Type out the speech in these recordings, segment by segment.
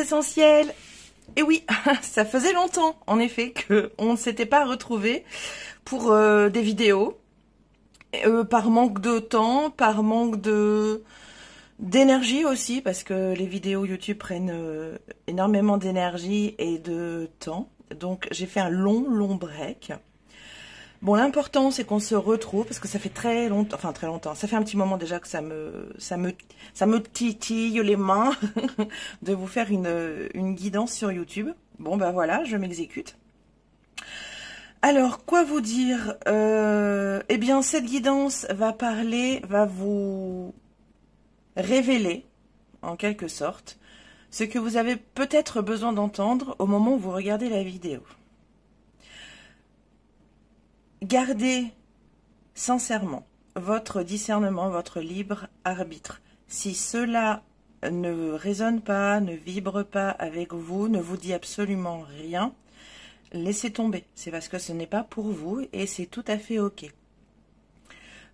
essentielles. Et oui, ça faisait longtemps, en effet, qu'on ne s'était pas retrouvés pour des vidéos. Par manque de temps, par manque d'énergie aussi, parce que les vidéos YouTube prennent énormément d'énergie et de temps. Donc j'ai fait un long break. Bon, l'important c'est qu'on se retrouve, parce que ça fait très longtemps, enfin très longtemps, ça fait un petit moment déjà que ça me titille les mains de vous faire une guidance sur YouTube. Bon ben voilà, je m'exécute. Alors, quoi vous dire? Eh bien, cette guidance va vous révéler, en quelque sorte, ce que vous avez peut-être besoin d'entendre au moment où vous regardez la vidéo. Gardez sincèrement votre discernement, votre libre arbitre. Si cela ne résonne pas, ne vibre pas avec vous, ne vous dit absolument rien, laissez tomber. C'est parce que ce n'est pas pour vous et c'est tout à fait ok.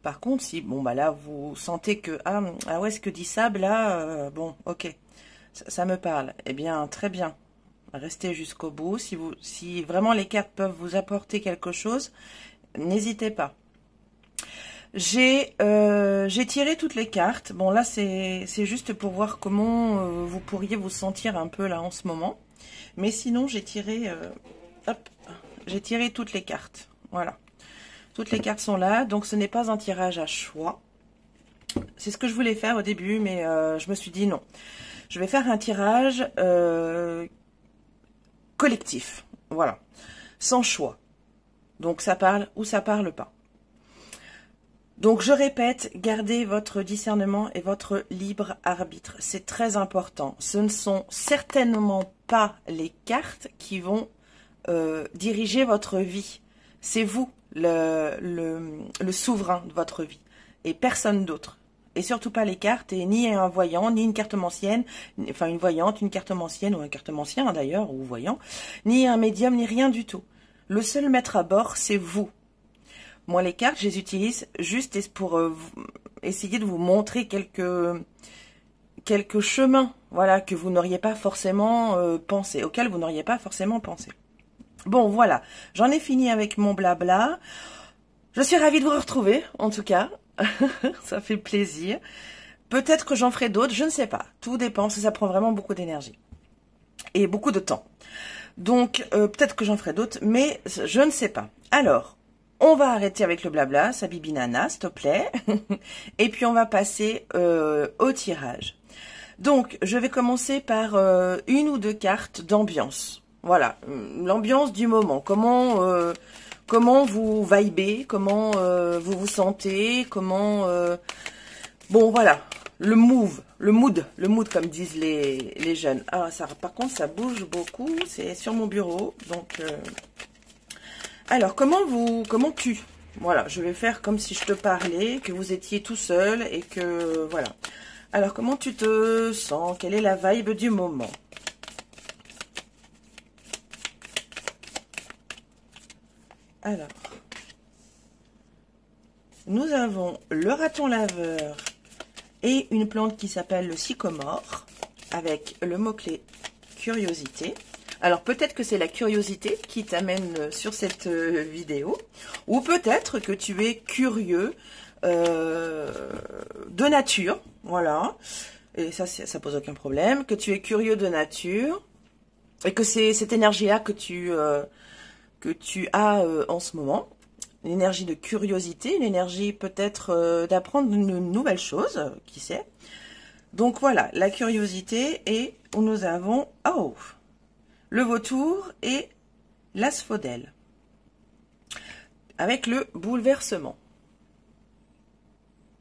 Par contre, si bon bah là vous sentez que ah ouais, ce que dit Sab là, bon ok, ça me parle. Eh bien très bien, restez jusqu'au bout. Si vraiment les cartes peuvent vous apporter quelque chose, n'hésitez pas. J'ai tiré toutes les cartes. Bon là c'est juste pour voir comment vous pourriez vous sentir un peu là en ce moment. Mais sinon j'ai tiré toutes les cartes. Voilà. Toutes les cartes sont là. Donc ce n'est pas un tirage à choix. C'est ce que je voulais faire au début, mais je me suis dit non. Je vais faire un tirage collectif. Voilà. Sans choix. Donc ça parle ou ça parle pas. Donc je répète, gardez votre discernement et votre libre arbitre. C'est très important. Ce ne sont certainement pas les cartes qui vont diriger votre vie. C'est vous le souverain de votre vie et personne d'autre. Et surtout pas les cartes, et ni un voyant, ni une cartomancienne, enfin une voyante, une cartomancienne ou un cartomancien d'ailleurs, ou voyant, ni un médium, ni rien du tout. Le seul maître à bord, c'est vous. Moi, les cartes, je les utilise juste pour essayer de vous montrer quelques chemins, voilà, que vous n'auriez pas forcément pensé, auxquels vous n'auriez pas forcément pensé. Bon, voilà, j'en ai fini avec mon blabla. Je suis ravie de vous retrouver, en tout cas. Ça fait plaisir. Peut-être que j'en ferai d'autres, je ne sais pas. Tout dépend, parce que ça prend vraiment beaucoup d'énergie. Et beaucoup de temps. Donc, peut-être que j'en ferai d'autres, mais je ne sais pas. Alors, on va arrêter avec le blabla, ça bibinana, s'il te plaît. Et puis, on va passer au tirage. Donc, je vais commencer par une ou deux cartes d'ambiance. Voilà, l'ambiance du moment. Comment vous vibez, comment vous vous sentez, comment... bon, voilà, le mood comme disent les jeunes. Ah, ça, par contre, ça bouge beaucoup, c'est sur mon bureau, donc... Alors, comment tu... Voilà, je vais faire comme si je te parlais, que vous étiez tout seul et que... Voilà. Alors, comment tu te sens? Quelle est la vibe du moment? Alors, nous avons le raton laveur et une plante qui s'appelle le sycomore, avec le mot-clé curiosité. Alors, peut-être que c'est la curiosité qui t'amène sur cette vidéo, ou peut-être que tu es curieux de nature, voilà, et ça pose aucun problème, que tu es curieux de nature, et que c'est cette énergie-là que tu as en ce moment, une énergie de curiosité, une énergie peut-être d'apprendre une nouvelle chose, qui sait. Donc voilà, la curiosité, et nous avons le vautour et l'asphodèle, avec le bouleversement.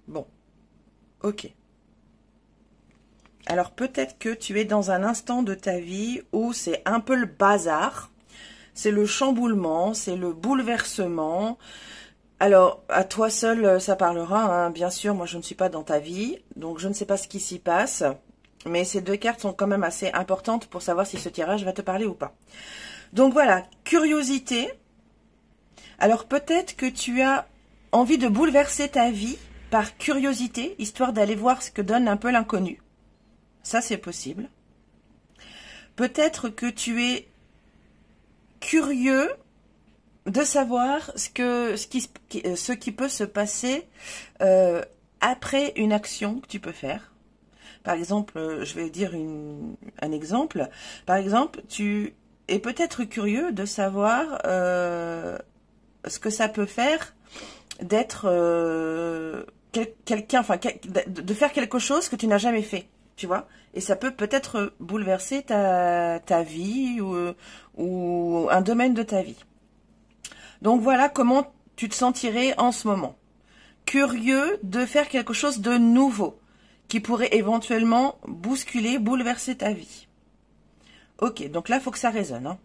Bon, ok. Alors peut-être que tu es dans un instant de ta vie où c'est un peu le bazar, c'est le chamboulement, c'est le bouleversement. Alors, à toi seul, ça parlera, hein. Bien sûr, moi je ne suis pas dans ta vie, donc je ne sais pas ce qui s'y passe. Mais ces deux cartes sont quand même assez importantes pour savoir si ce tirage va te parler ou pas. Donc voilà, curiosité. Alors peut-être que tu as envie de bouleverser ta vie par curiosité, histoire d'aller voir ce que donne un peu l'inconnu. Ça, c'est possible. Peut-être que tu es curieux de savoir ce qui peut se passer après une action que tu peux faire. Par exemple, je vais dire un exemple. Par exemple, tu es peut-être curieux de savoir ce que ça peut faire d'être quelqu'un, enfin, de faire quelque chose que tu n'as jamais fait, tu vois. Et ça peut peut-être bouleverser ta vie ou un domaine de ta vie. Donc voilà comment tu te sentirais en ce moment. Curieux de faire quelque chose de nouveau qui pourrait éventuellement bousculer, bouleverser ta vie. Ok, donc là, il faut que ça résonne. Hein.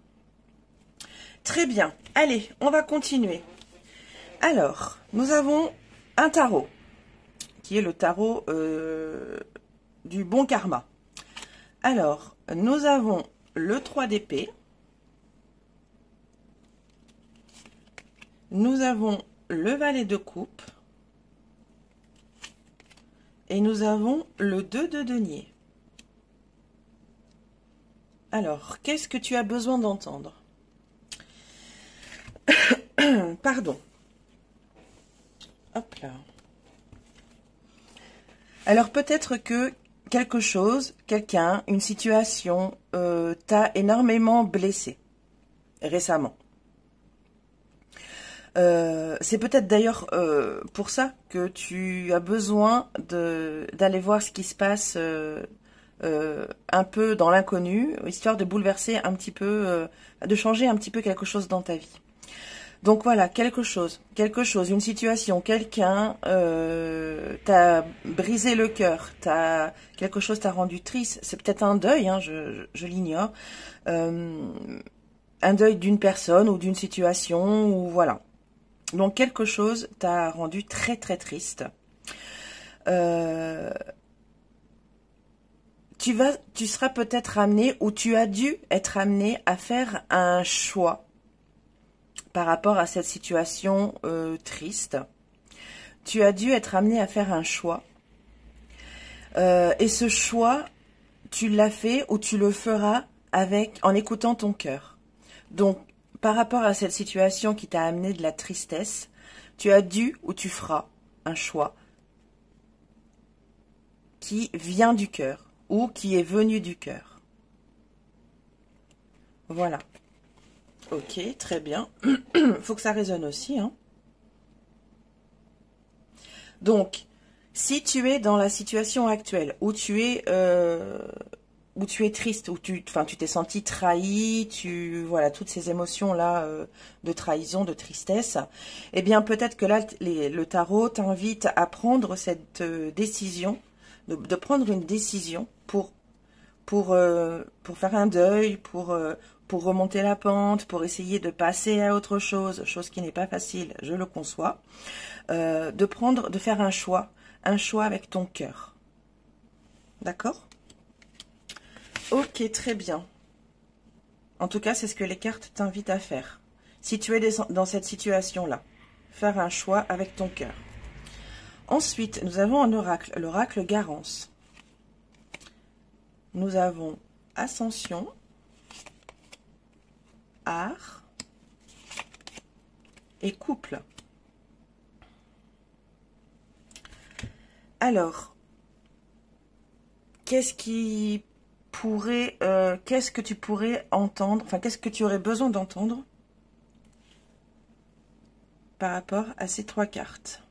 Très bien. Allez, on va continuer. Alors, nous avons un tarot, qui est le tarot du bon karma. Alors, nous avons le 3 d'épée. Nous avons le valet de coupe. Et nous avons le 2 de denier. Alors, qu'est-ce que tu as besoin d'entendre? Pardon. Hop là. Alors, peut-être que quelque chose, quelqu'un, une situation t'a énormément blessé récemment. C'est peut-être d'ailleurs pour ça que tu as besoin d'aller voir ce qui se passe un peu dans l'inconnu, histoire de bouleverser un petit peu, de changer un petit peu quelque chose dans ta vie. Donc voilà, quelque chose, une situation, quelqu'un t'a brisé le cœur, quelque chose t'a rendu triste. C'est peut-être un deuil, hein, je l'ignore, un deuil d'une personne ou d'une situation, ou voilà. Donc quelque chose t'a rendu très très triste. Tu seras peut-être amené, ou tu as dû être amené à faire un choix par rapport à cette situation triste. Tu as dû être amené à faire un choix. Et ce choix, tu l'as fait ou tu le feras en écoutant ton cœur. Donc, par rapport à cette situation qui t'a amené de la tristesse, tu as dû ou tu feras un choix qui vient du cœur ou qui est venu du cœur. Voilà. Ok, très bien. Faut que ça résonne aussi. Hein. Donc, si tu es dans la situation actuelle où tu es triste, où tu t'es senti trahi, voilà, toutes ces émotions-là de trahison, de tristesse, eh bien, peut-être que là, le tarot t'invite à prendre cette décision, de prendre une décision pour faire un deuil, pour remonter la pente, pour essayer de passer à autre chose qui n'est pas facile, je le conçois, de faire un choix avec ton cœur. D'accord ? Ok, très bien. En tout cas, c'est ce que les cartes t'invitent à faire. Si tu es dans cette situation-là, faire un choix avec ton cœur. Ensuite, nous avons un oracle, l'oracle Garance. Nous avons Ascension, Art et Couple. Alors, qu'est-ce que tu pourrais entendre, enfin, qu'est-ce que tu aurais besoin d'entendre par rapport à ces trois cartes?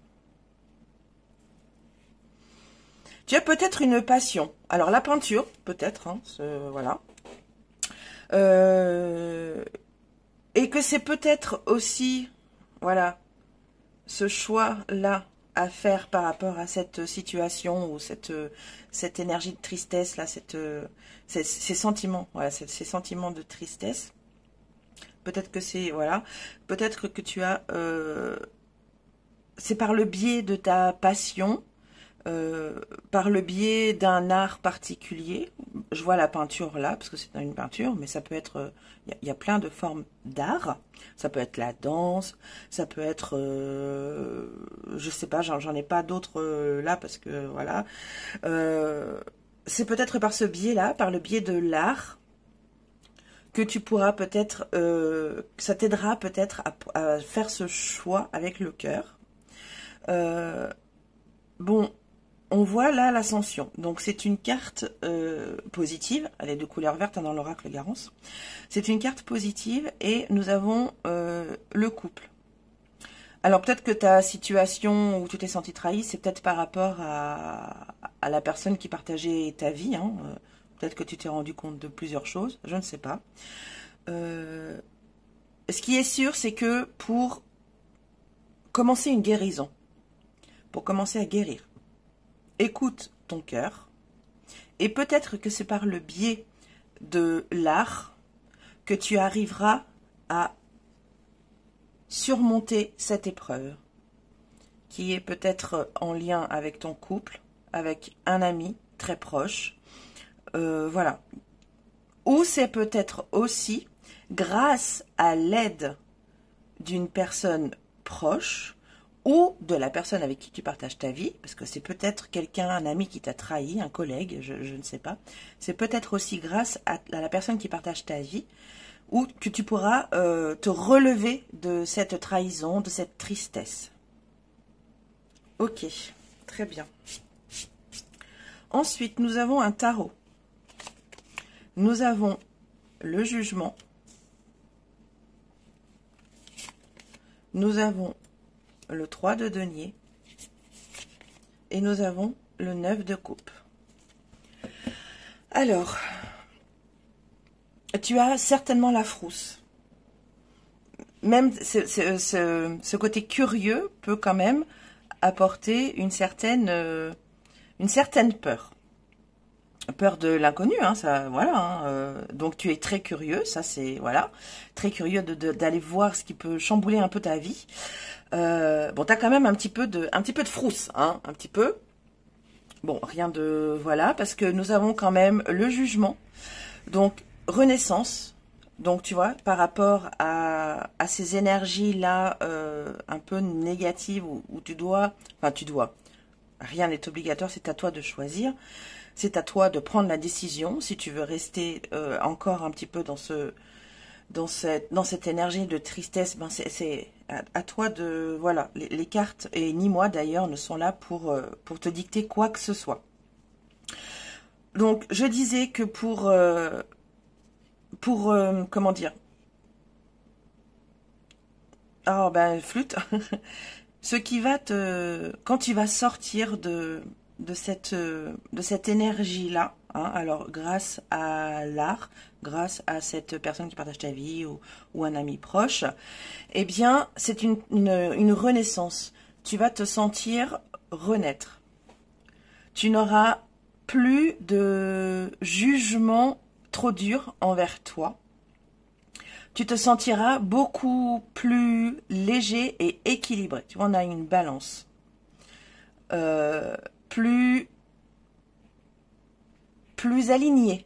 Tu as peut-être une passion. Alors, la peinture, peut-être, hein, voilà. Et que c'est peut-être aussi, voilà, ce choix-là à faire par rapport à cette situation ou cette énergie de tristesse, là, ces sentiments, voilà, ces sentiments de tristesse. Peut-être que c'est, voilà, peut-être que tu as, c'est par le biais de ta passion, par le biais d'un art particulier. Je vois la peinture là, parce que c'est une peinture, mais ça peut être, il y a plein de formes d'art. Ça peut être la danse, ça peut être, je sais pas, j'en ai pas d'autres là, parce que voilà. C'est peut-être par ce biais-là, par le biais de l'art, que tu pourras peut-être, ça t'aidera peut-être à faire ce choix avec le cœur. Bon, on voit là l'ascension. Donc c'est une carte positive. Elle est de couleur verte, hein, dans l'oracle Garance. C'est une carte positive et nous avons le couple. Alors peut-être que ta situation où tu t'es senti trahi, c'est peut-être par rapport à la personne qui partageait ta vie. Hein. Peut-être que tu t'es rendu compte de plusieurs choses, je ne sais pas. Ce qui est sûr, c'est que pour commencer une guérison, pour commencer à guérir, écoute ton cœur. Et peut-être que c'est par le biais de l'art que tu arriveras à surmonter cette épreuve, qui est peut-être en lien avec ton couple, avec un ami très proche, voilà. Ou c'est peut-être aussi grâce à l'aide d'une personne proche ou de la personne avec qui tu partages ta vie, parce que c'est peut-être quelqu'un, un ami qui t'a trahi, un collègue, je ne sais pas. C'est peut-être aussi grâce à la personne qui partage ta vie ou que tu pourras te relever de cette trahison, de cette tristesse. Ok, très bien. Ensuite, nous avons un tarot. Nous avons le jugement. Nous avons le 3 de denier. Et nous avons le 9 de coupe. Alors, tu as certainement la frousse. Même ce côté curieux peut quand même apporter une certaine peur. Peur de l'inconnu, hein, ça, voilà. Hein, donc tu es très curieux, ça c'est, voilà, très curieux d'aller voir ce qui peut chambouler un peu ta vie. Bon, t'as quand même un petit peu de frousse, hein, un petit peu. Bon, rien de, voilà, parce que nous avons quand même le jugement. Donc renaissance, donc tu vois, par rapport à ces énergies-là un peu négatives où tu dois, rien n'est obligatoire, c'est à toi de choisir, c'est à toi de prendre la décision, si tu veux rester encore un petit peu dans cette énergie de tristesse, ben c'est à toi de, voilà, les cartes, et ni moi d'ailleurs, ne sont là pour te dicter quoi que ce soit. Donc je disais que pour comment dire, ah ben flûte, ce qui va quand tu vas sortir de cette énergie là, hein, alors grâce à l'art, grâce à cette personne qui partage ta vie ou un ami proche, eh bien c'est une renaissance. Tu vas te sentir renaître. Tu n'auras plus de jugement trop dur envers toi. Tu te sentiras beaucoup plus léger et équilibré. Tu vois, on a une balance. Plus aligné.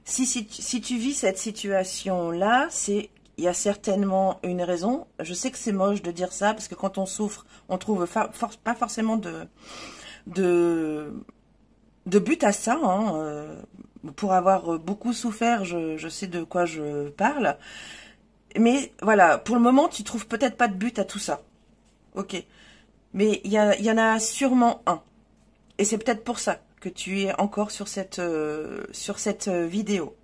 Si tu vis cette situation-là, il y a certainement une raison. Je sais que c'est moche de dire ça, parce que quand on souffre, on trouve pas forcément de but à ça, hein. Pour avoir beaucoup souffert, je sais de quoi je parle. Mais voilà, pour le moment, tu trouves peut-être pas de but à tout ça. Ok. Mais il y en a sûrement un. Et c'est peut-être pour ça que tu es encore sur cette vidéo.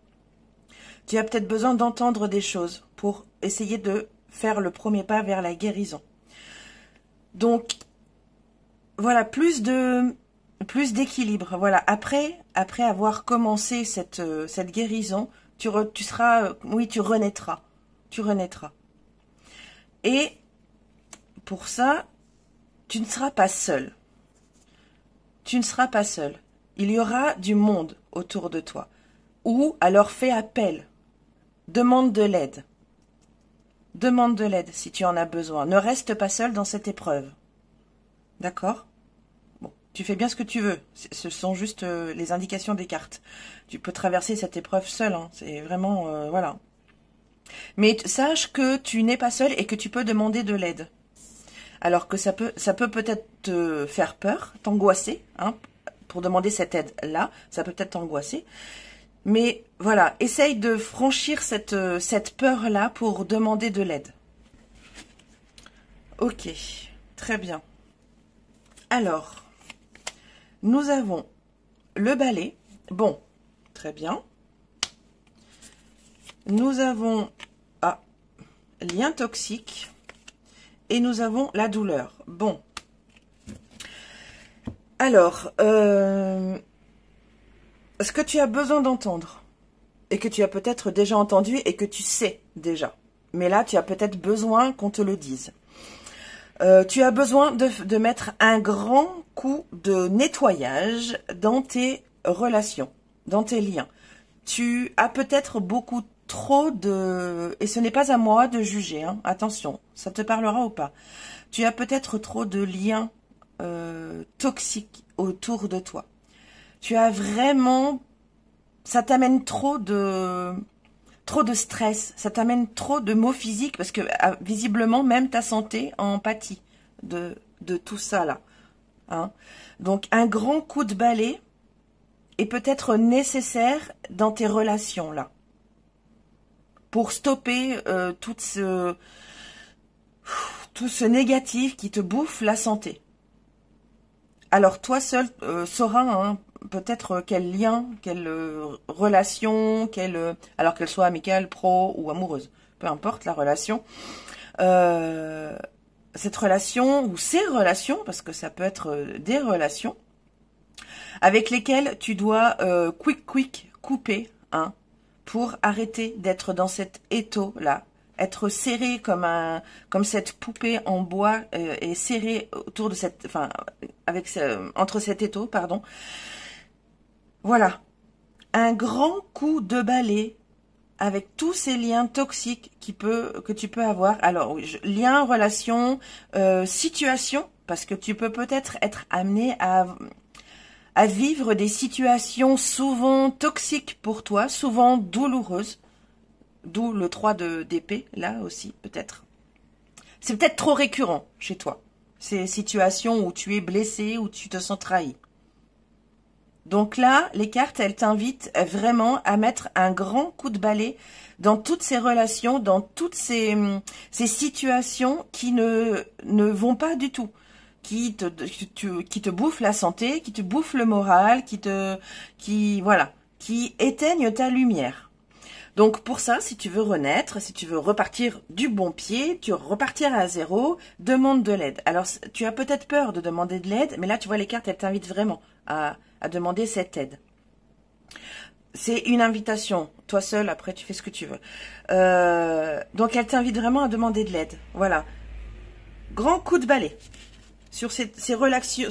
Tu as peut-être besoin d'entendre des choses pour essayer de faire le premier pas vers la guérison. Donc, voilà, plus d'équilibre. Voilà, après avoir commencé cette guérison, tu renaîtras. Tu renaîtras. Et pour ça, tu ne seras pas seul. Tu ne seras pas seul. Il y aura du monde autour de toi. Ou alors fais appel. Demande de l'aide. Demande de l'aide si tu en as besoin. Ne reste pas seul dans cette épreuve. D'accord ? Bon, tu fais bien ce que tu veux. Ce sont juste les indications des cartes. Tu peux traverser cette épreuve seul. Hein. C'est vraiment... voilà. Mais sache que tu n'es pas seul et que tu peux demander de l'aide. Alors que ça peut peut-être te faire peur, t'angoisser, hein, pour demander cette aide-là. Ça peut peut-être t'angoisser. Mais voilà, essaye de franchir cette peur-là pour demander de l'aide. Ok, très bien. Alors, nous avons le balai. Bon, très bien. Nous avons lien toxique. Et nous avons la douleur. Bon. Alors, ce que tu as besoin d'entendre, et que tu as peut-être déjà entendu, et que tu sais déjà, mais là, tu as peut-être besoin qu'on te le dise. Tu as besoin de mettre un grand coup de nettoyage dans tes relations, dans tes liens. Tu as peut-être beaucoup trop de... Et ce n'est pas à moi de juger, hein, attention, ça te parlera ou pas. Tu as peut-être trop de liens toxiques autour de toi. Tu as vraiment... Ça t'amène trop de stress, ça t'amène trop de maux physiques, parce que visiblement, même ta santé en pâtit de tout ça là. Hein. Donc, un grand coup de balai est peut-être nécessaire dans tes relations là, pour stopper tout ce négatif qui te bouffe la santé. Alors, toi seul sauras hein, peut-être quel lien, quelle relation, alors qu'elle soit amicale, pro ou amoureuse, peu importe la relation, cette relation ou ces relations, parce que ça peut être des relations, avec lesquelles tu dois quick couper, hein, pour arrêter d'être dans cet étau-là, être serré comme cette poupée en bois et serré autour de cette, enfin, entre cet étau, pardon. Voilà, un grand coup de balai avec tous ces liens toxiques que tu peux avoir. Alors, liens, relations, situations, parce que tu peux peut-être être amené à vivre des situations souvent toxiques pour toi, souvent douloureuses. D'où le 3 d'épée, là aussi, peut-être. C'est peut-être trop récurrent chez toi. Ces situations où tu es blessé, où tu te sens trahi. Donc là, les cartes, elles t'invitent vraiment à mettre un grand coup de balai dans toutes ces relations, dans toutes ces situations qui ne vont pas du tout. Qui te bouffent la santé, qui te bouffent le moral, qui éteignent ta lumière. Donc pour ça, si tu veux renaître, si tu veux repartir du bon pied, tu repartir à zéro, demande de l'aide. Alors tu as peut-être peur de demander de l'aide, mais là tu vois les cartes, elles t'invitent vraiment à demander cette aide. C'est une invitation. Toi seul, après tu fais ce que tu veux. Donc elle t'invite vraiment à demander de l'aide. Voilà. Grand coup de balai sur ces relations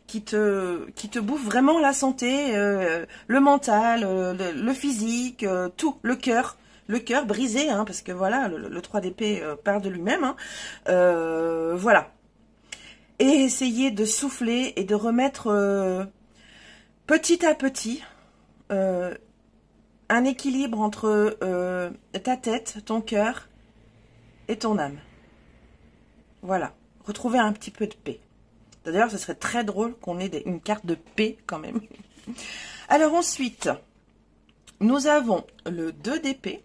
qui te bouffent vraiment la santé, le mental, le physique, tout, le cœur brisé, hein, parce que voilà, le 3 d'épée parle de lui-même, hein, voilà. Et essayer de souffler et de remettre petit à petit un équilibre entre ta tête, ton cœur et ton âme. Voilà, retrouver un petit peu de paix. D'ailleurs, ce serait très drôle qu'on ait une carte de paix quand même. Alors ensuite, nous avons le 2 d'épée,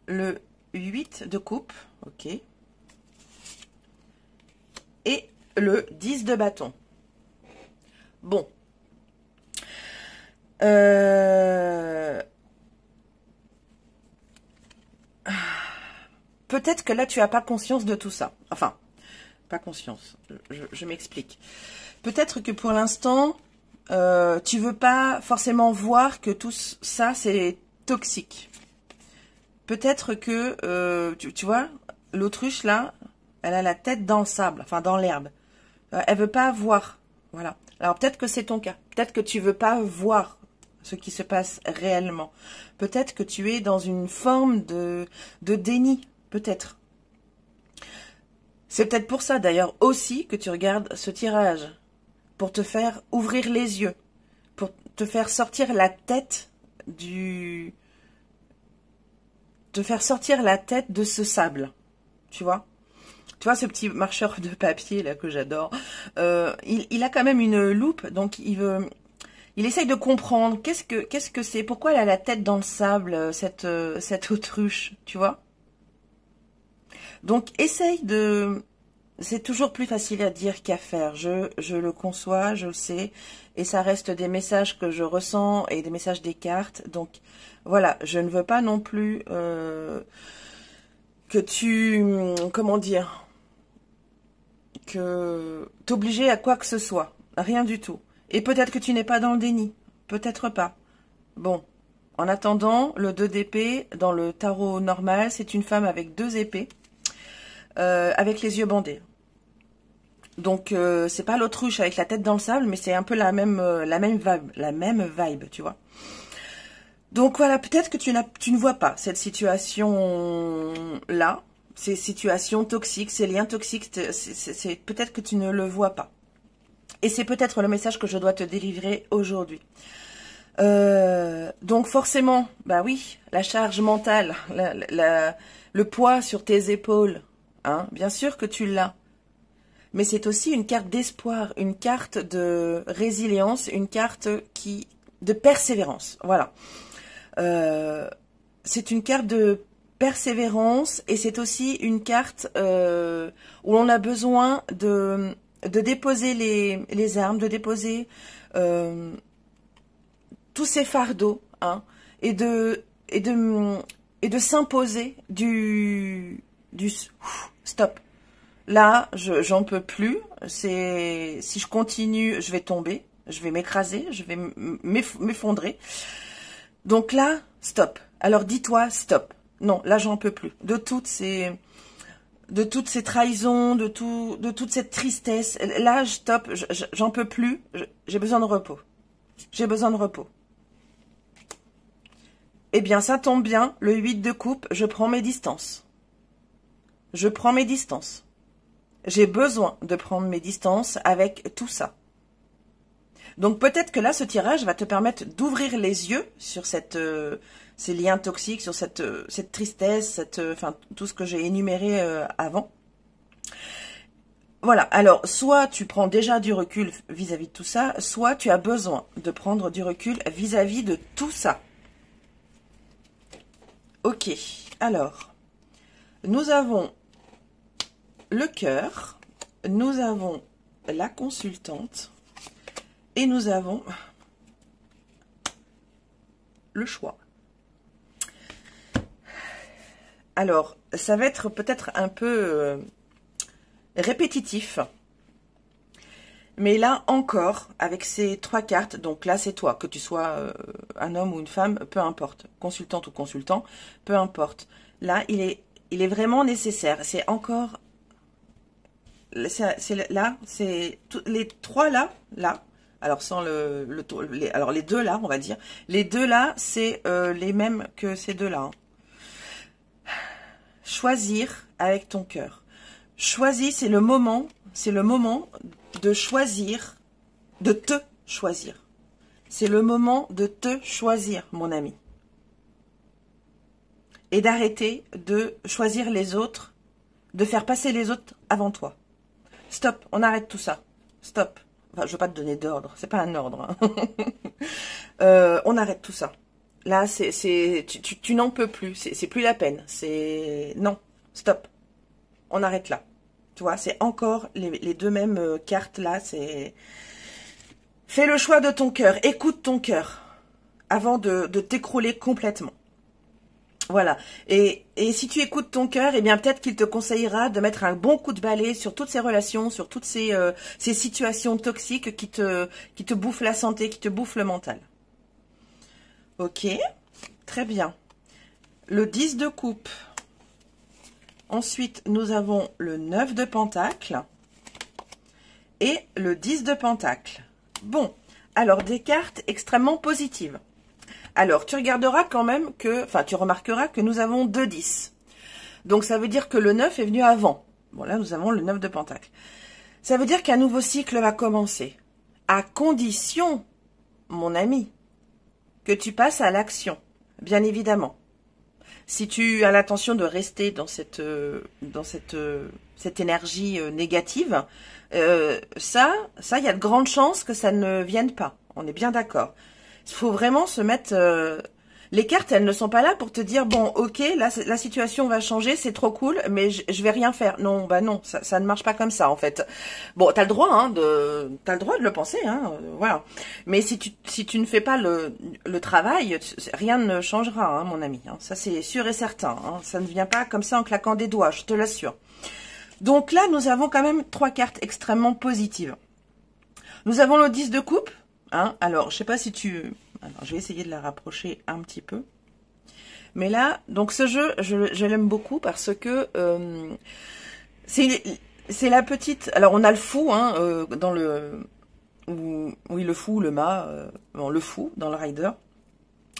le 8 de coupe, ok, et le 10 de bâton. Bon. Peut-être que là, tu n'as pas conscience de tout ça. Enfin, pas conscience, je m'explique. Peut-être que pour l'instant, tu veux pas forcément voir que tout ça, c'est toxique. Peut-être que, tu vois, l'autruche, là, elle a la tête dans le sable, enfin dans l'herbe. Elle veut pas voir, voilà. Alors peut-être que c'est ton cas. Peut-être que tu veux pas voir ce qui se passe réellement. Peut-être que tu es dans une forme de déni. Peut-être. C'est peut-être pour ça d'ailleurs aussi que tu regardes ce tirage. Pour te faire ouvrir les yeux. Pour te faire sortir la tête te faire sortir la tête de ce sable. Tu vois? Tu vois, ce petit marcheur de papier là que j'adore, il a quand même une loupe, donc il essaye de comprendre qu'est-ce que c'est, pourquoi elle a la tête dans le sable, cette autruche, tu vois. Donc essaye de... C'est toujours plus facile à dire qu'à faire, je le conçois, je le sais, et ça reste des messages que je ressens et des messages des cartes, donc voilà, je ne veux pas non plus que tu... Comment dire, que t'obliger à quoi que ce soit, rien du tout. Et peut-être que tu n'es pas dans le déni, peut-être pas. Bon, en attendant, le 2 d'épée, dans le tarot normal, c'est une femme avec 2 épées, avec les yeux bandés. Donc, c'est pas l'autruche avec la tête dans le sable, mais c'est un peu la même vibe, tu vois. Donc voilà, peut-être que tu ne vois pas cette situation-là, ces situations toxiques, ces liens toxiques, c'est peut-être que tu ne le vois pas. Et c'est peut-être le message que je dois te délivrer aujourd'hui. Donc forcément, bah oui, la charge mentale, le poids sur tes épaules, hein, bien sûr que tu l'as. Mais c'est aussi une carte d'espoir, une carte de résilience, une carte de persévérance. Voilà. C'est une carte de persévérance et c'est aussi une carte où on a besoin de déposer les armes, de déposer tous ces fardeaux, hein, et de s'imposer du stop. Là, j'en peux plus. Si je continue, je vais tomber, je vais m'écraser, je vais m'effondrer. Donc là, stop. Alors dis-toi stop. Non, là j'en peux plus. De toutes ces trahisons, de toute cette tristesse. Là, stop. J'en peux plus. J'ai besoin de repos. J'ai besoin de repos. Eh bien, ça tombe bien. Le 8 de coupe, je prends mes distances. Je prends mes distances. J'ai besoin de prendre mes distances avec tout ça. Donc peut-être que là, ce tirage va te permettre d'ouvrir les yeux sur ces liens toxiques, sur cette tristesse, enfin tout ce que j'ai énuméré avant. Voilà, alors soit tu prends déjà du recul vis-à-vis de tout ça, soit tu as besoin de prendre du recul vis-à-vis de tout ça. Ok, alors, nous avons le cœur, nous avons la consultante et nous avons le choix. Alors, ça va être peut-être un peu répétitif, mais là encore, avec ces 3 cartes, donc là c'est toi, que tu sois un homme ou une femme, peu importe, consultante ou consultant, peu importe. Là, il est vraiment nécessaire, c'est encore... Là, c'est les 3 là, alors sans alors les 2 là, on va dire, les 2 là, c'est les mêmes que ces 2 là. Hein. Choisir avec ton cœur. Choisis, c'est le moment de choisir, de te choisir. C'est le moment de te choisir, mon ami. Et d'arrêter de choisir les autres, de faire passer les autres avant toi. Stop, on arrête tout ça. Stop. Enfin, je ne veux pas te donner d'ordre, c'est pas un ordre. Hein. On arrête tout ça. Là, tu n'en peux plus, c'est plus la peine. Non, stop. On arrête là. Tu vois, c'est encore les 2 mêmes cartes là. Fais le choix de ton cœur, écoute ton cœur avant de t'écrouler complètement. Voilà, et si tu écoutes ton cœur, eh bien peut-être qu'il te conseillera de mettre un bon coup de balai sur toutes ces relations, sur toutes ces situations toxiques qui te bouffent la santé, qui te bouffent le mental. Ok, très bien. Le 10 de coupe. Ensuite, nous avons le 9 de pentacle et le 10 de pentacle. Bon, alors des cartes extrêmement positives. Alors, tu regarderas quand même que, enfin, tu remarqueras que nous avons 2 10. Donc, ça veut dire que le 9 est venu avant. Bon, là, nous avons le 9 de pentacle. Ça veut dire qu'un nouveau cycle va commencer. À condition, mon ami, que tu passes à l'action, bien évidemment. Si tu as l'intention de rester dans cette énergie négative, ça, il y a de grandes chances que ça ne vienne pas. On est bien d'accord. Il faut vraiment se mettre... les cartes, elles ne sont pas là pour te dire, bon, ok, là, la situation va changer, c'est trop cool, mais je vais rien faire. Non, bah non, ça ne marche pas comme ça, en fait. Bon, t'as le droit, hein, t'as le droit de le penser, hein, voilà. Mais si tu ne fais pas le travail, rien ne changera, hein, mon ami. Hein. Ça, c'est sûr et certain. Hein. Ça ne vient pas comme ça en claquant des doigts, je te l'assure. Donc là, nous avons quand même 3 cartes extrêmement positives. Nous avons le 10 de coupe. Hein. Alors, je sais pas si tu... Alors, je vais essayer de la rapprocher un petit peu. Mais là, donc ce jeu, je l'aime beaucoup parce que c'est la petite... Alors, on a le fou, hein, dans le... oui, le fou, le mât, bon, le fou, dans le rider.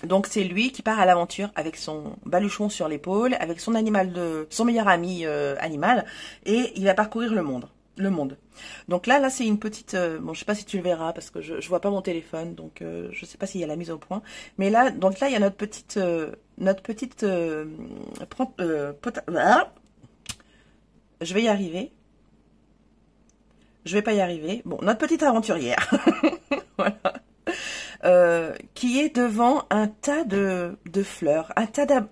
Donc, c'est lui qui part à l'aventure avec son baluchon sur l'épaule, avec son son meilleur ami animal, et il va parcourir le monde. Donc là c'est une petite... bon, je sais pas si tu le verras parce que je vois pas mon téléphone, donc je sais pas s'il y a la mise au point. Mais là, donc là, il y a notre petite... je vais y arriver. Je vais pas y arriver. Bon, notre petite aventurière. Voilà. Qui est devant un tas de fleurs.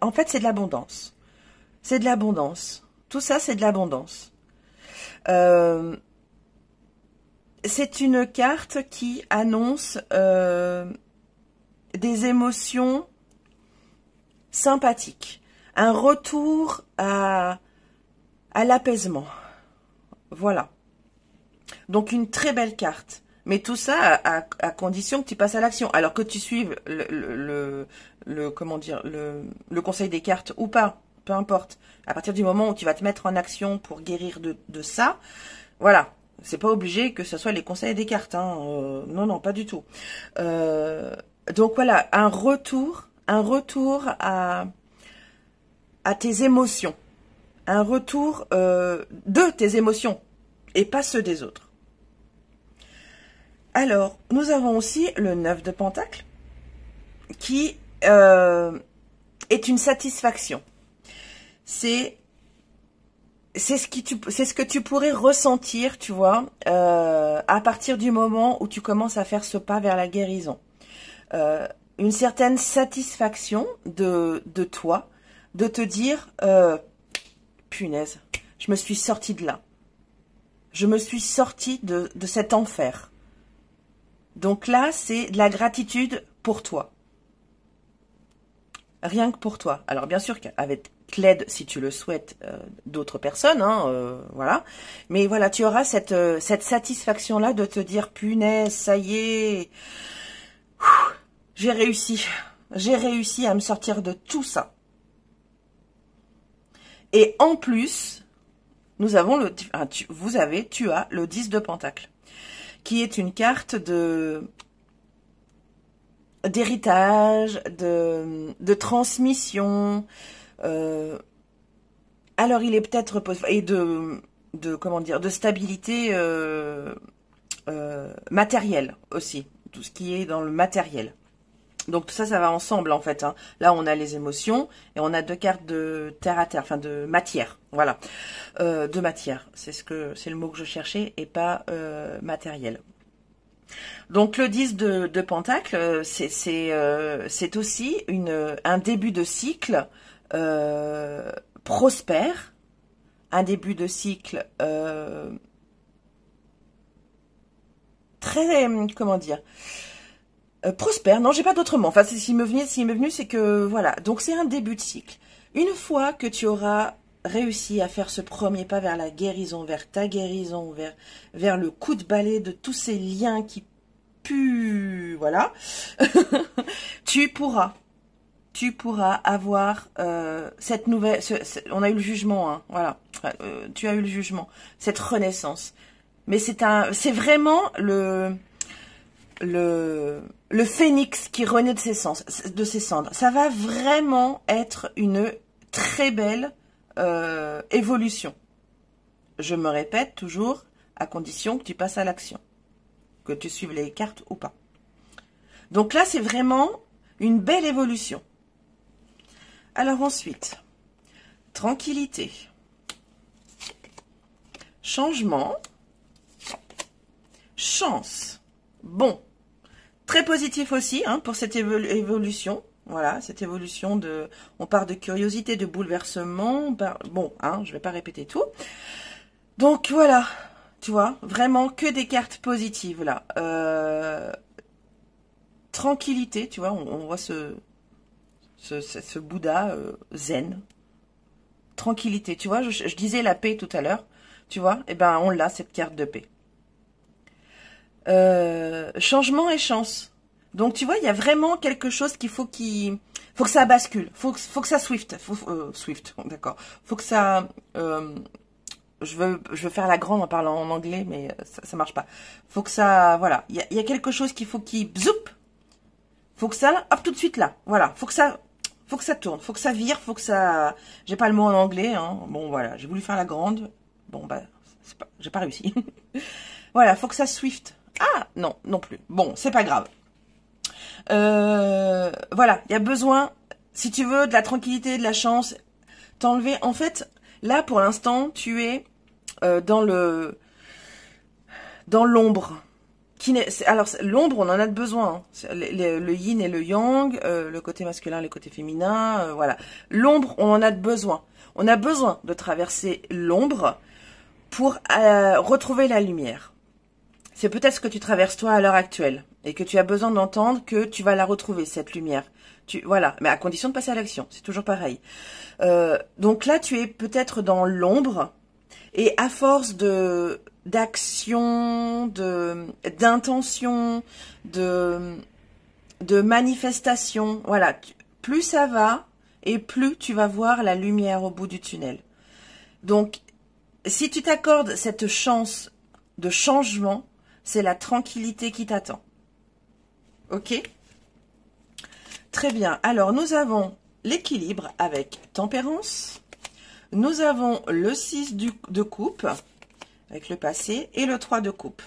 En fait, c'est de l'abondance. C'est de l'abondance. Tout ça, c'est de l'abondance. C'est une carte qui annonce des émotions sympathiques, un retour à l'apaisement. Voilà. Donc une très belle carte. Mais tout ça à condition que tu passes à l'action. Alors que tu suives comment dire, le conseil des cartes ou pas. Peu importe. À partir du moment où tu vas te mettre en action pour guérir de ça, voilà. C'est pas obligé que ce soit les conseils des cartes. Hein. Non, non, pas du tout. Donc voilà, un retour à tes émotions. Un retour de tes émotions et pas ceux des autres. Alors, nous avons aussi le 9 de Pentacle qui est une satisfaction. C'est ce que tu pourrais ressentir, tu vois, à partir du moment où tu commences à faire ce pas vers la guérison. Une certaine satisfaction de toi, de te dire, punaise, je me suis sortie de là. Je me suis sortie de cet enfer. Donc là, c'est de la gratitude pour toi. Rien que pour toi. Alors bien sûr qu'avec l'aide, si tu le souhaites, d'autres personnes, hein, voilà. Mais voilà, tu auras cette satisfaction-là de te dire, punaise, ça y est, j'ai réussi. J'ai réussi à me sortir de tout ça. Et en plus, nous avons tu as le 10 de Pentacle, qui est une carte d'héritage, de transmission. Alors il est peut-être et comment dire, de stabilité matérielle aussi, tout ce qui est dans le matériel. Donc tout ça, ça va ensemble en fait. Hein. Là, on a les émotions et on a 2 cartes de terre à terre, enfin de matière. Voilà, de matière. C'est le mot que je cherchais et pas matériel. Donc le 10 de Pentacle, c'est aussi un début de cycle prospère, un début de cycle très, comment dire, prospère. Non, j'ai pas d'autre mot. Enfin, s'il m'est venu, c'est que voilà. Donc c'est un début de cycle. Une fois que tu auras réussi à faire ce premier pas vers la guérison, vers ta guérison, vers le coup de balai de tous ces liens qui puent, voilà, tu pourras avoir cette nouvelle... on a eu le jugement, hein, voilà, tu as eu le jugement, cette renaissance. Mais c'est vraiment le phénix qui renaît de ses cendres. Ça va vraiment être une très belle évolution. Je me répète toujours, à condition que tu passes à l'action, que tu suives les cartes ou pas. Donc là, c'est vraiment une belle évolution. Alors ensuite, tranquillité, changement, chance. Bon, très positif aussi hein, pour cette évolution. Voilà, cette évolution de... On part de curiosité, de bouleversement. Bon, hein, je vais pas répéter tout. Donc voilà, tu vois, vraiment que des cartes positives là. Tranquillité, tu vois, on voit ce Bouddha zen. Tranquillité, tu vois, je disais la paix tout à l'heure, tu vois, et ben on l'a cette carte de paix. Changement et chance. Donc tu vois, il y a vraiment quelque chose qu'il faut faut que ça bascule, faut que ça swift, d'accord. Faut que ça je veux faire la grande en parlant en anglais, mais ça marche pas. Faut que ça, voilà, il y a quelque chose qu'il faut qui bzoup. Faut que ça, hop, tout de suite là, voilà, faut que ça tourne, faut que ça vire, faut que ça... J'ai pas le mot en anglais, hein. Bon, voilà, j'ai voulu faire la grande. Bon, bah, j'ai pas réussi. Voilà, faut que ça swift. Ah, non, non plus. Bon, c'est pas grave. Voilà, il y a besoin, si tu veux, de la tranquillité, de la chance, t'enlever. En fait, là, pour l'instant, tu es dans l'ombre. Alors, l'ombre, on en a besoin. Hein. Le yin et le yang, le côté masculin, le côté féminin, voilà. L'ombre, on en a besoin. On a besoin de traverser l'ombre pour retrouver la lumière. C'est peut-être ce que tu traverses toi à l'heure actuelle et que tu as besoin d'entendre que tu vas la retrouver, cette lumière. Voilà, mais à condition de passer à l'action, c'est toujours pareil. Donc là, tu es peut-être dans l'ombre et à force d'action, d'intention, de manifestation, voilà, plus ça va et plus tu vas voir la lumière au bout du tunnel. Donc, si tu t'accordes cette chance de changement, c'est la tranquillité qui t'attend. Ok? Très bien. Alors, nous avons l'équilibre avec tempérance. Nous avons le 6 de coupe avec le passé et le 3 de coupe.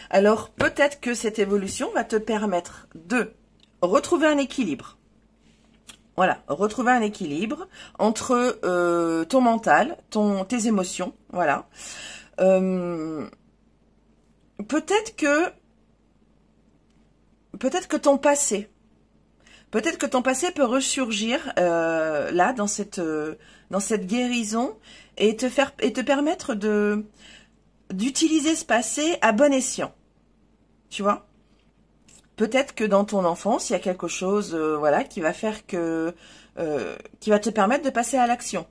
Alors, peut-être que cette évolution va te permettre de retrouver un équilibre. Voilà, retrouver un équilibre entre ton mental, tes émotions, voilà. Peut-être que ton passé peut ressurgir là dans cette guérison et te permettre d'utiliser ce passé à bon escient. Tu vois? Peut-être que dans ton enfance, il y a quelque chose voilà qui va faire qui va te permettre de passer à l'action.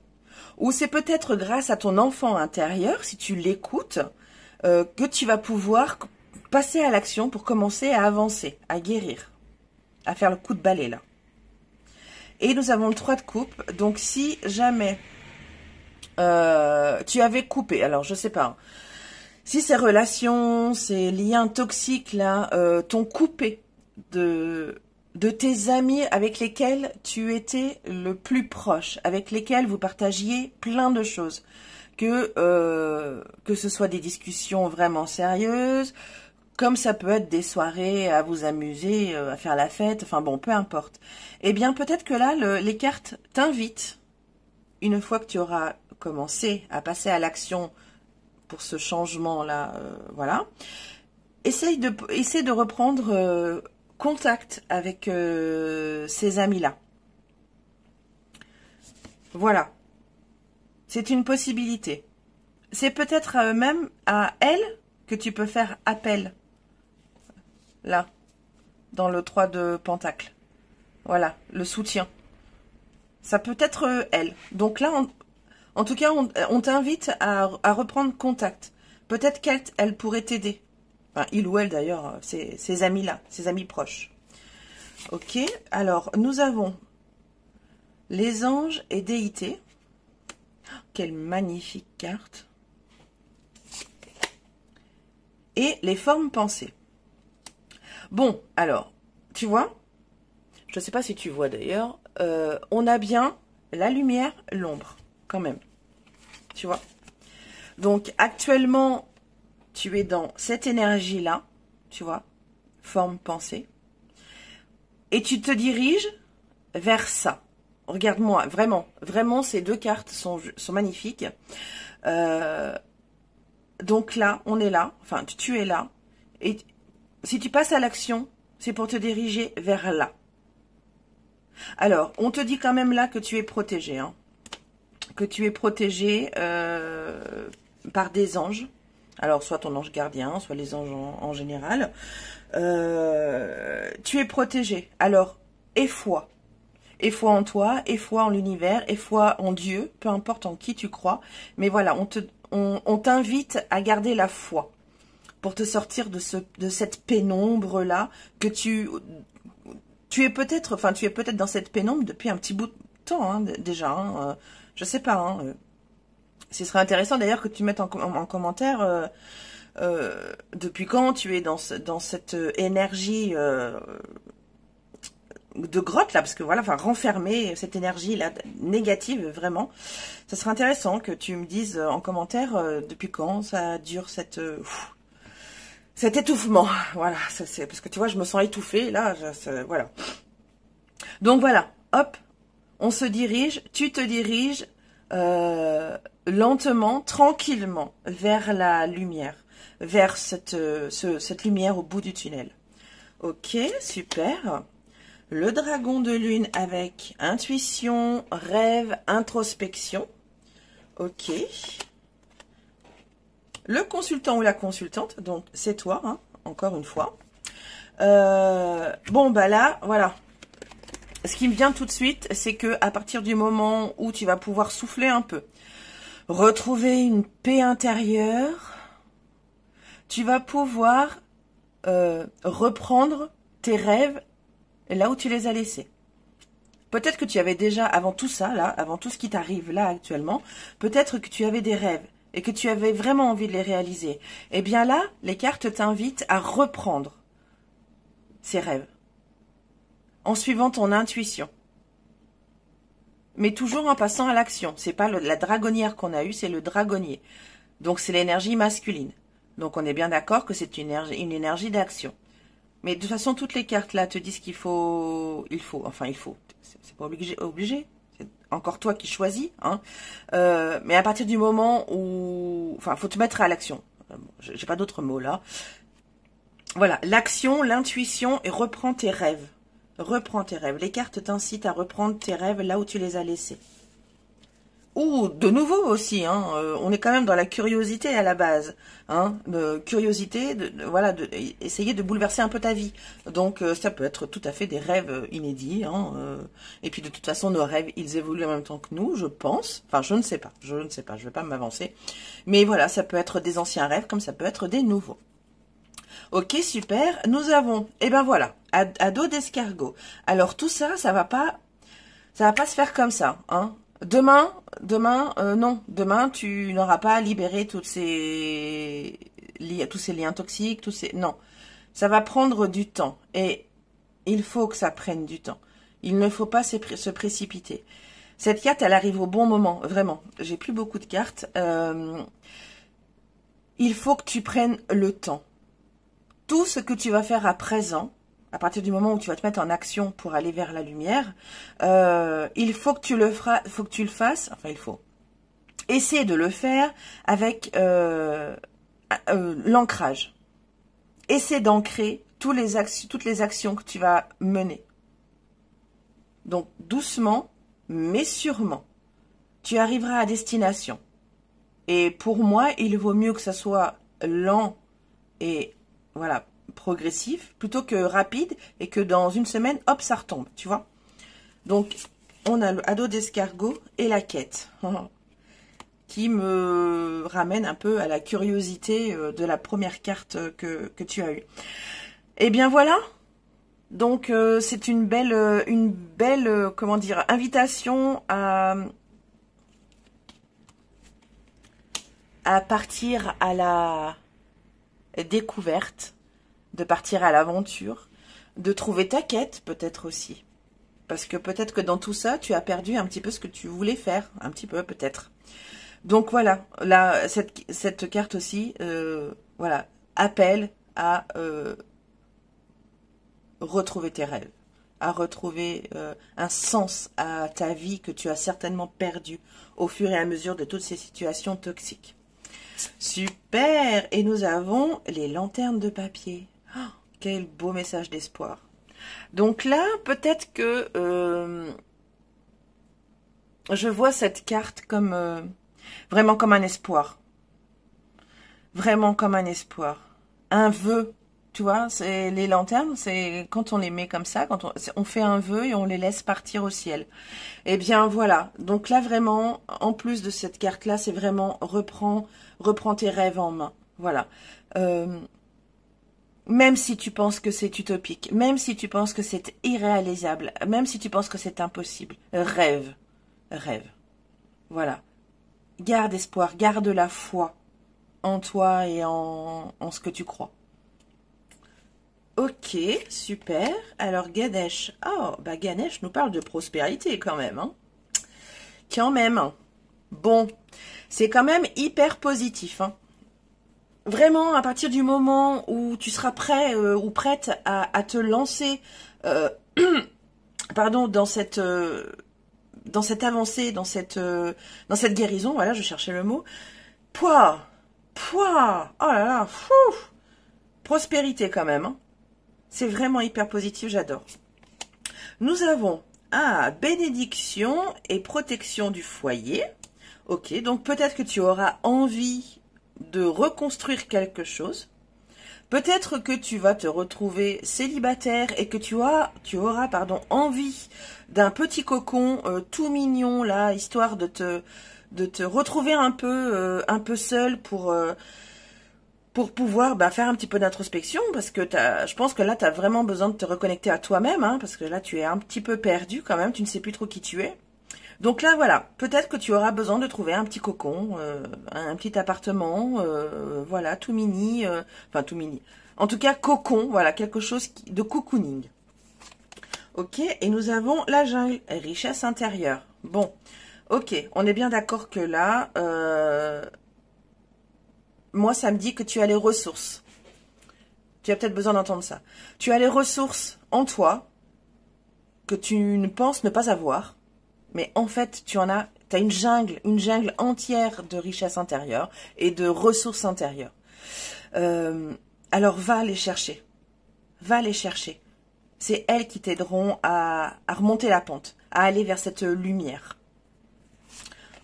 Ou c'est peut-être grâce à ton enfant intérieur, si tu l'écoutes, que tu vas pouvoir passer à l'action pour commencer à avancer, à guérir, à faire le coup de balai là. Et nous avons le 3 de coupe. Donc si jamais tu avais coupé, alors je sais pas, hein, si ces relations, ces liens toxiques là t'ont coupé de tes amis avec lesquels tu étais le plus proche, avec lesquels vous partagiez plein de choses, que ce soit des discussions vraiment sérieuses, comme ça peut être des soirées à vous amuser, à faire la fête, enfin bon, peu importe. Eh bien, peut-être que là, les cartes t'invitent, une fois que tu auras commencé à passer à l'action pour ce changement-là, voilà, essaie de reprendre contact avec ces amis-là. Voilà. C'est une possibilité. C'est peut-être même à elle que tu peux faire appel. Là, dans le 3 de Pentacle. Voilà, le soutien. Ça peut être elle. Donc là, en tout cas, on t'invite à reprendre contact. Peut-être qu'elle pourrait t'aider. Enfin, il ou elle d'ailleurs, ces amis-là, ces amis proches. Ok, alors nous avons les anges et déités. Quelle magnifique carte. Et les formes pensées. Bon, alors, tu vois, je ne sais pas si tu vois d'ailleurs, on a bien la lumière, l'ombre, quand même. Tu vois? Donc, actuellement, tu es dans cette énergie-là, tu vois, forme pensée, et tu te diriges vers ça. Regarde-moi, vraiment, vraiment, ces deux cartes sont magnifiques. Donc là, on est là, enfin, tu es là. Et si tu passes à l'action, c'est pour te diriger vers là. Alors, on te dit quand même là que tu es protégé, hein. Que tu es protégé par des anges. Alors, soit ton ange gardien, soit les anges en général. Tu es protégé. Alors, aie foi. Aie foi en toi, aie foi en l'univers, aie foi en Dieu, peu importe en qui tu crois. Mais voilà, on t'invite à garder la foi pour te sortir de cette pénombre-là que tu es peut-être, enfin, tu es peut-être dans cette pénombre depuis un petit bout de temps, hein, déjà. Hein, je sais pas. Hein, ce serait intéressant d'ailleurs que tu mettes en commentaire depuis quand tu es dans cette énergie de grotte là, parce que voilà, enfin renfermer cette énergie là négative vraiment. Ça serait intéressant que tu me dises en commentaire depuis quand ça dure cet étouffement. Voilà, c'est parce que tu vois, je me sens étouffée là. Voilà. Donc voilà, hop, on se dirige. Tu te diriges lentement, tranquillement vers la lumière, vers cette lumière au bout du tunnel. Ok, super. Le dragon de lune avec intuition, rêve, introspection. Ok. Le consultant ou la consultante, donc c'est toi, hein, encore une fois. Bon, bah là, voilà. Ce qui me vient tout de suite, c'est que à partir du moment où tu vas pouvoir souffler un peu, retrouver une paix intérieure, tu vas pouvoir reprendre tes rêves là où tu les as laissés. Peut-être que tu avais déjà, avant tout ça, là, avant tout ce qui t'arrive là actuellement, peut-être que tu avais des rêves et que tu avais vraiment envie de les réaliser. Eh bien là, les cartes t'invitent à reprendre ces rêves en suivant ton intuition. Mais toujours en passant à l'action. C'est pas la dragonnière qu'on a eue, c'est le dragonnier. Donc c'est l'énergie masculine. Donc on est bien d'accord que c'est une énergie d'action. Mais de toute façon, toutes les cartes là te disent qu'il faut, c'est pas obligé, c'est encore toi qui choisis, hein. Mais à partir du moment où, enfin, faut te mettre à l'action. J'ai pas d'autres mots là. Voilà, l'action, l'intuition et reprends tes rêves. Reprends tes rêves. Les cartes t'incitent à reprendre tes rêves là où tu les as laissés. Ou de nouveau aussi, hein, on est quand même dans la curiosité à la base, hein, de curiosité, voilà, essayer de bouleverser un peu ta vie. Donc ça peut être tout à fait des rêves inédits, hein, et puis de toute façon nos rêves ils évoluent en même temps que nous, je pense. Enfin je ne sais pas, je vais pas m'avancer, mais voilà, ça peut être des anciens rêves comme ça peut être des nouveaux. Ok, super. Nous avons, et ben voilà, à dos d'escargot. Alors tout ça, ça va pas se faire comme ça, hein. Demain, non. Demain, tu n'auras pas libéré tous ces liens toxiques, non. Ça va prendre du temps. Et il faut que ça prenne du temps. Il ne faut pas se précipiter. Cette carte, elle arrive au bon moment, vraiment. J'ai plus beaucoup de cartes. Il faut que tu prennes le temps. Tout ce que tu vas faire à présent, à partir du moment où tu vas te mettre en action pour aller vers la lumière, il faut que tu le fasses, enfin il faut essayer de le faire avec l'ancrage. Essaie d'ancrer toutes les actions que tu vas mener. Donc doucement, mais sûrement, tu arriveras à destination. Et pour moi, il vaut mieux que ça soit lent et voilà, progressif, plutôt que rapide, et que dans une semaine, hop, ça retombe, tu vois. Donc, on a le ado d'escargot et la quête, qui me ramène un peu à la curiosité de la première carte que tu as eue. Et bien voilà, donc c'est une belle, comment dire, invitation à partir à la découverte, de partir à l'aventure, de trouver ta quête peut-être aussi. Parce que peut-être que dans tout ça, tu as perdu un petit peu ce que tu voulais faire, un petit peu peut-être. Donc voilà, là, cette carte aussi, voilà, appelle à retrouver tes rêves, à retrouver un sens à ta vie que tu as certainement perdu au fur et à mesure de toutes ces situations toxiques. Super! Et nous avons les lanternes de papier. Oh, quel beau message d'espoir. Donc là, peut-être que je vois cette carte comme vraiment comme un espoir. Vraiment comme un espoir. Un vœu. Tu vois, c'est les lanternes, c'est quand on les met comme ça, quand on fait un vœu et on les laisse partir au ciel. Eh bien voilà, donc là vraiment, en plus de cette carte-là, c'est vraiment reprends tes rêves en main. Voilà. Même si tu penses que c'est utopique, même si tu penses que c'est irréalisable, même si tu penses que c'est impossible, rêve. Voilà. Garde espoir, garde la foi en toi et en ce que tu crois. Ok, super. Alors Ganesh, Ganesh nous parle de prospérité quand même. Hein. Quand même. Bon, c'est quand même hyper positif. Hein. Vraiment, à partir du moment où tu seras prêt ou prête à te lancer, pardon, dans cette avancée, dans cette guérison, voilà, je cherchais le mot. Oh là là, fou, prospérité quand même. Hein. C'est vraiment hyper positif, j'adore. Nous avons bénédiction et protection du foyer. Ok, donc peut-être que tu auras envie de reconstruire quelque chose. Peut-être que tu vas te retrouver célibataire et que tu auras envie d'un petit cocon tout mignon là, histoire de te retrouver un peu seul pour pouvoir faire un petit peu d'introspection, parce que je pense que là, tu as vraiment besoin de te reconnecter à toi-même, hein, parce que là, tu es un petit peu perdu quand même, tu ne sais plus trop qui tu es. Donc là, voilà, peut-être que tu auras besoin de trouver un petit cocon, un petit appartement, voilà, tout mini, enfin tout mini. En tout cas, cocon, voilà, quelque chose de cocooning. Ok, et nous avons la jungle, richesse intérieure. Bon, ok, on est bien d'accord que là... moi, ça me dit que tu as les ressources. Tu as peut-être besoin d'entendre ça. Tu as les ressources en toi que tu ne penses ne pas avoir. Mais en fait, tu as une jungle entière de richesse intérieure et de ressources intérieures. Alors, va les chercher. Va les chercher. C'est elles qui t'aideront à remonter la pente, à aller vers cette lumière.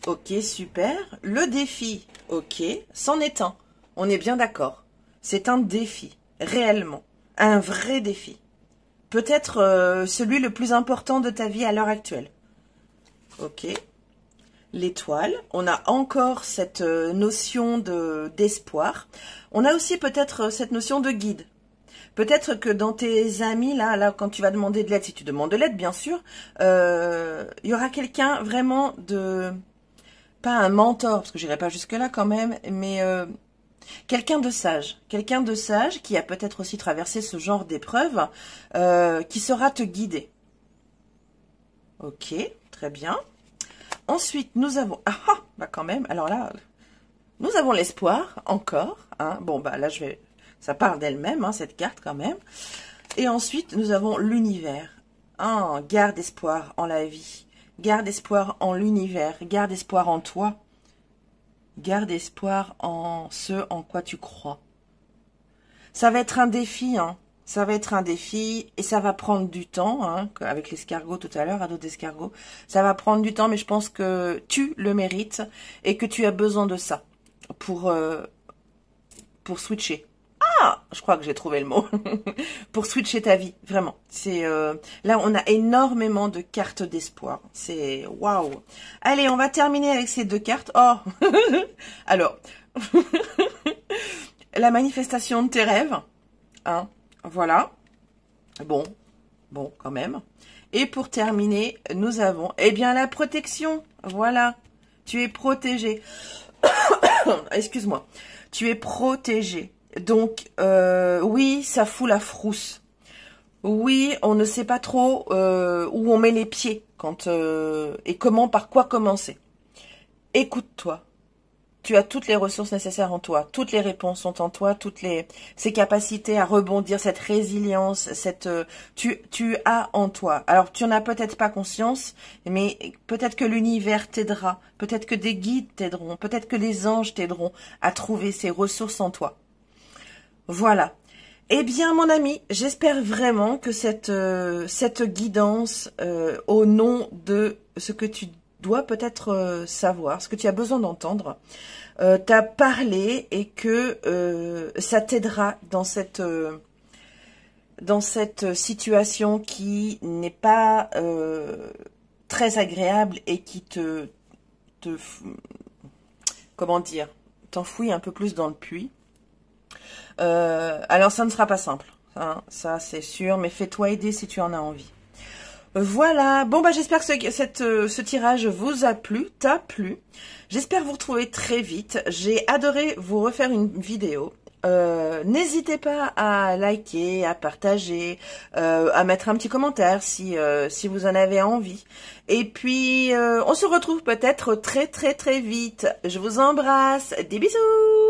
Ok, super. Le défi, ok, c'en est un. On est bien d'accord. C'est un défi, réellement. Un vrai défi. Peut-être celui le plus important de ta vie à l'heure actuelle. Ok. L'étoile. On a encore cette notion d'espoir. On a aussi peut-être cette notion de guide. Peut-être que dans tes amis, là, quand tu vas demander de l'aide, si tu demandes de l'aide, bien sûr, il y aura quelqu'un vraiment de... Pas un mentor, parce que j'irai pas jusque-là quand même, mais quelqu'un de sage qui a peut-être aussi traversé ce genre d'épreuve, qui saura te guider. Ok, très bien. Ensuite, nous avons... quand même, alors là, nous avons l'espoir, encore. Hein. Bon, là, ça parle d'elle-même, hein, cette carte quand même. Et ensuite, nous avons l'univers. Garde espoir en la vie. Garde espoir en l'univers, garde espoir en toi, garde espoir en ce en quoi tu crois. Ça va être un défi, hein. Ça va être un défi et ça va prendre du temps, hein, avec l'escargot tout à l'heure, ado d'escargot. Ça va prendre du temps, mais je pense que tu le mérites et que tu as besoin de ça pour switcher. Je crois que j'ai trouvé le mot. Pour switcher ta vie, vraiment. C'est là, on a énormément de cartes d'espoir. C'est waouh. Allez, on va terminer avec ces deux cartes. Alors, la manifestation de tes rêves. Hein, voilà. Bon, quand même. Et pour terminer, nous avons, la protection. Voilà. Tu es protégé. Excuse-moi. Tu es protégé. Donc, oui, ça fout la frousse. Oui, on ne sait pas trop où on met les pieds et comment, par quoi commencer. Écoute-toi. tu as toutes les ressources nécessaires en toi, toutes les réponses sont en toi, ces capacités à rebondir, cette résilience, tu as en toi. Alors tu n'en as peut-être pas conscience, mais peut-être que l'univers t'aidera, peut-être que des guides t'aideront, peut-être que les anges t'aideront à trouver ces ressources en toi. Voilà. Eh bien, mon ami, j'espère vraiment que cette guidance au nom de ce que tu dois peut-être savoir, ce que tu as besoin d'entendre, t'a parlé et que ça t'aidera dans cette situation qui n'est pas très agréable et qui comment dire, t'enfouit un peu plus dans le puits. Alors ça ne sera pas simple, hein, ça c'est sûr, mais fais-toi aider si tu en as envie. Voilà, bon bah j'espère que ce tirage vous a plu, t'a plu. J'espère vous retrouver très vite. J'ai adoré vous refaire une vidéo. N'hésitez pas à liker, à partager, à mettre un petit commentaire si vous en avez envie. Et puis on se retrouve peut-être très très très vite. Je vous embrasse, des bisous.